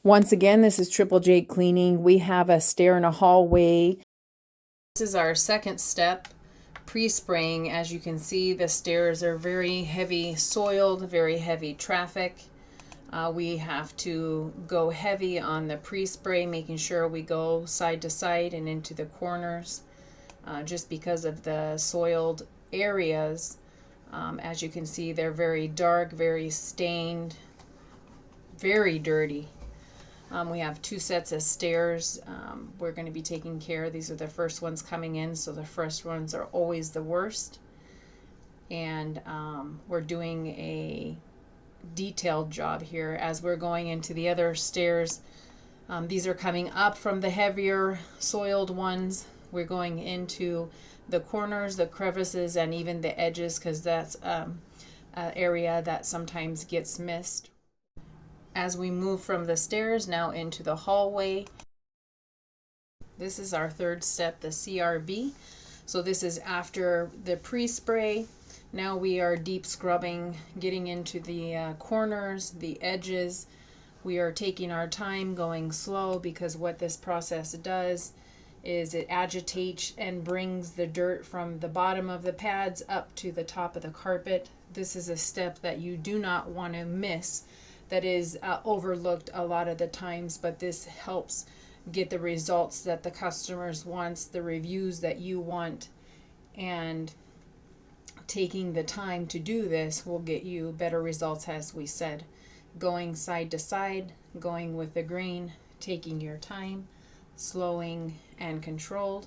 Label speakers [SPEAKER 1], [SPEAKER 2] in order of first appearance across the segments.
[SPEAKER 1] Once again, this is Triple J Cleaning. We have a stair in a hallway. This is our second step, pre-spraying. As you can see, the stairs are very heavy soiled, very heavy traffic. We have to go heavy on the pre-spray, making sure we go side to side and into the corners, just because of the soiled areas. As you can see, they're very dark, very stained, very dirty. We have two sets of stairs we're going to be taking care. These are the first ones coming in, so the first ones are always the worst. And we're doing a detailed job here as we're going into the other stairs. These are coming up from the heavier soiled ones. We're going into the corners, the crevices, and even the edges, because that's an area that sometimes gets missed. As we move from the stairs now into the hallway, this is our third step, the CRB. So this is after the pre-spray. Now we are deep scrubbing, getting into the corners, the edges. We are taking our time, going slow, because what this process does is it agitates and brings the dirt from the bottom of the pads up to the top of the carpet. This is a step that you do not want to miss, that is overlooked a lot of the times, but this helps get the results that the customers wants, the reviews that you want, and taking the time to do this will get you better results, as we said. Going side to side, going with the grain, taking your time, slowing and controlled.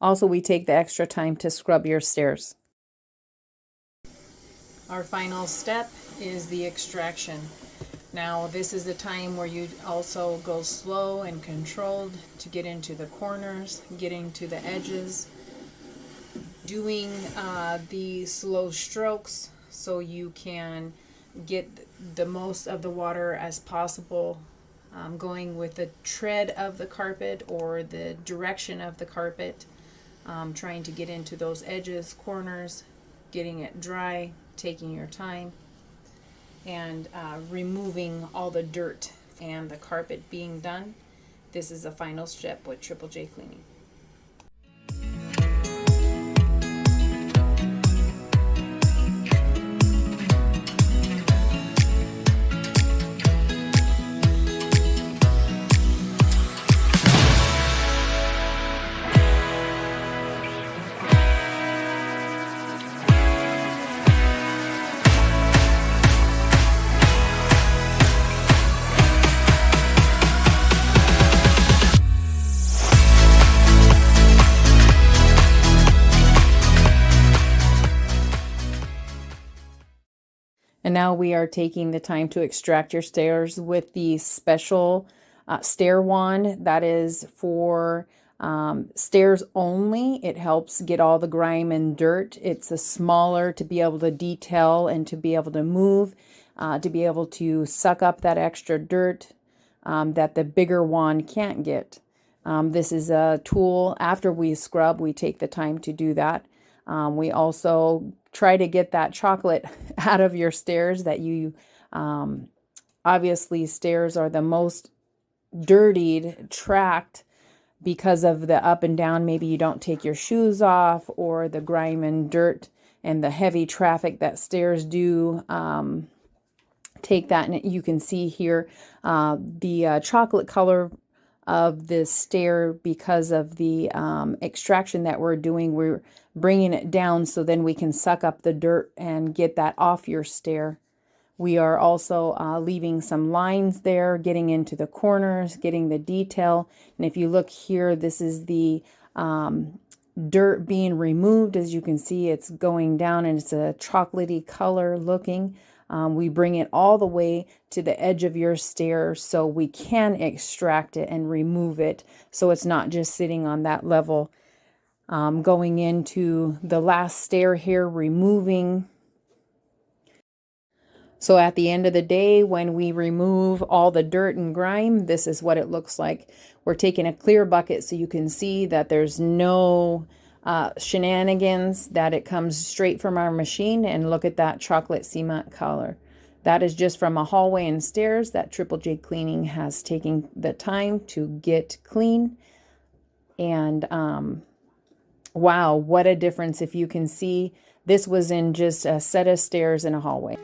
[SPEAKER 1] Also, we take the extra time to scrub your stairs. Our final step is the extraction. Now, this is the time where you also go slow and controlled to get into the corners, getting to the edges, doing the slow strokes so you can get the most of the water as possible, going with the tread of the carpet or the direction of the carpet. Trying to get into those edges, corners, getting it dry, taking your time, and removing all the dirt and the carpet being done. This is the final step with Triple J Cleaning. And now we are taking the time to extract your stairs with the special stair wand that is for stairs only. It helps get all the grime and dirt. It's a smaller to be able to detail and to be able to move, to be able to suck up that extra dirt that the bigger wand can't get. This is a tool. After we scrub, we take the time to do that. We also try to get that chocolate out of your stairs that you, obviously stairs are the most dirtied, tracked because of the up and down. Maybe you don't take your shoes off, or the grime and dirt and the heavy traffic that stairs do. Take that, and you can see here the chocolate color of this stair because of the extraction that we're doing. We're bringing it down so then we can suck up the dirt and get that off your stair. We are also leaving some lines there, getting into the corners, getting the detail. And if you look here, this is the dirt being removed. As you can see, it's going down and it's a chocolatey color looking. We bring it all the way to the edge of your stair so we can extract it and remove it, so it's not just sitting on that level. Going into the last stair here, removing So at the end of the day, when we remove all the dirt and grime, this is what it looks like. We're taking a clear bucket so you can see that there's no shenanigans, that it comes straight from our machine. And look at that chocolate cement color. That is just from a hallway and stairs that Triple J Cleaning has taken the time to get clean. And wow, what a difference. If you can see, this was in just a set of stairs in a hallway.